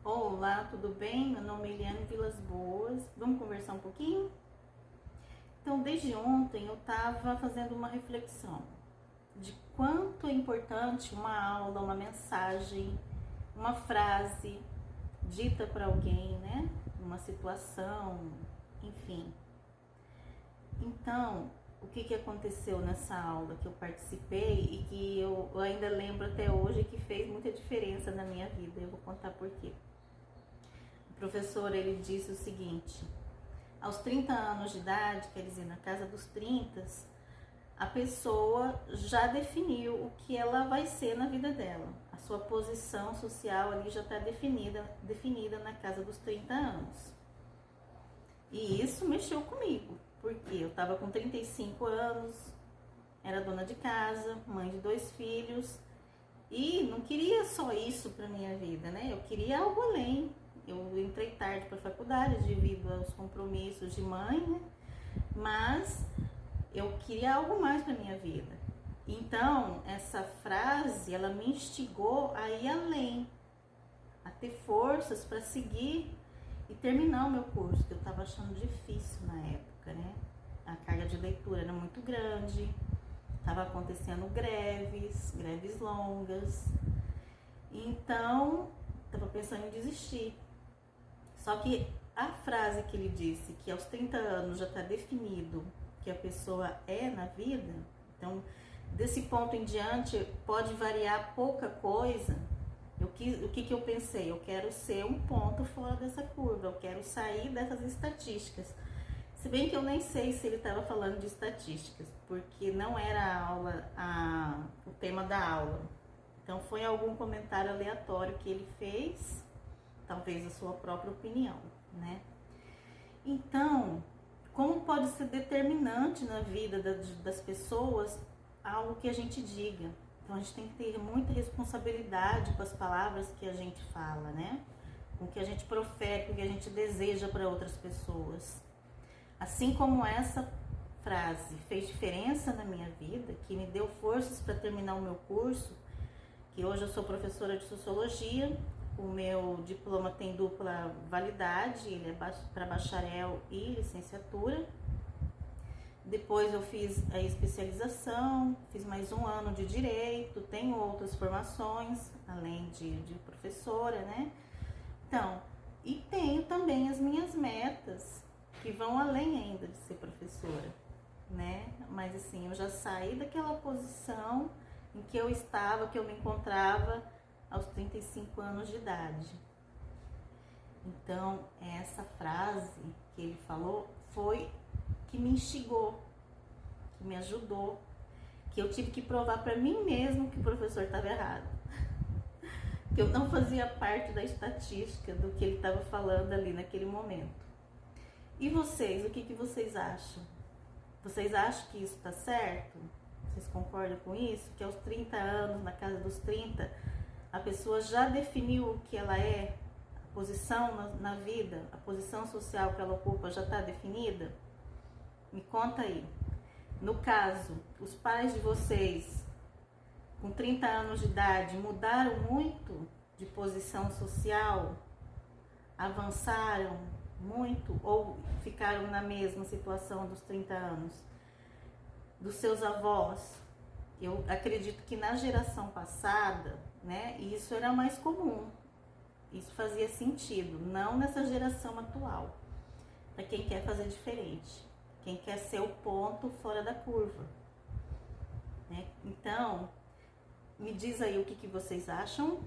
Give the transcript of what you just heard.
Olá, tudo bem? Meu nome é Eliane Vilas Boas. Vamos conversar um pouquinho? Então, desde ontem eu estava fazendo uma reflexão de quanto é importante uma aula, uma mensagem, uma frase dita por alguém, né? Uma situação, enfim. Então, o que aconteceu nessa aula que eu participei e que eu ainda lembro até hoje que fez muita diferença na minha vida? Eu vou contar por quê. O professor, ele disse o seguinte: aos 30 anos de idade, quer dizer, na casa dos 30, a pessoa já definiu o que ela vai ser na vida dela. A sua posição social ali já está definida na casa dos 30 anos. E isso mexeu comigo, porque eu estava com 35 anos, era dona de casa, mãe de 2 filhos, e não queria só isso para minha vida, né? Eu queria algo além. Eu entrei tarde para a faculdade devido aos compromissos de mãe, né? Mas eu queria algo mais para minha vida. Então, essa frase, ela me instigou a ir além, a ter forças para seguir e terminar o meu curso, que eu estava achando difícil na época, né? A carga de leitura era muito grande, estava acontecendo greves longas. Então, estava pensando em desistir. Só que a frase que ele disse, que aos 30 anos já está definido que a pessoa é na vida, então desse ponto em diante pode variar pouca coisa. O que eu pensei? Eu quero ser um ponto fora dessa curva, eu quero sair dessas estatísticas. Se bem que eu nem sei se ele estava falando de estatísticas, porque não era a aula, o tema da aula. Então foi algum comentário aleatório que ele fez, talvez a sua própria opinião, né? Então, como pode ser determinante na vida das pessoas algo que a gente diga? Então a gente tem que ter muita responsabilidade com as palavras que a gente fala, né? Com o que a gente profere, com o que a gente deseja para outras pessoas. Assim como essa frase fez diferença na minha vida, que me deu forças para terminar o meu curso, que hoje eu sou professora de Sociologia, o meu diploma tem dupla validade, ele é para bacharel e licenciatura. Depois eu fiz a especialização, fiz mais um ano de Direito, tenho outras formações, além de professora, né? Então, e tenho também as minhas metas, que vão além ainda de ser professora, né? Mas assim, eu já saí daquela posição em que eu estava, que eu me encontrava aos 35 anos de idade. Então, essa frase que ele falou foi que me instigou, que me ajudou, que eu tive que provar para mim mesmo que o professor estava errado, que eu não fazia parte da estatística do que ele estava falando ali naquele momento. E vocês, o que vocês acham? Vocês acham que isso está certo? Vocês concordam com isso? Que aos 30 anos, na casa dos 30, a pessoa já definiu o que ela é, a posição na vida, a posição social que ela ocupa já está definida? Me conta aí. No caso, os pais de vocês, com 30 anos de idade, mudaram muito de posição social? Avançaram muito ou ficaram na mesma situação dos 30 anos? Dos seus avós? Eu acredito que na geração passada, né, isso era mais comum, isso fazia sentido, não nessa geração atual, para quem quer fazer diferente, quem quer ser o ponto fora da curva, né? Então, me diz aí o que vocês acham.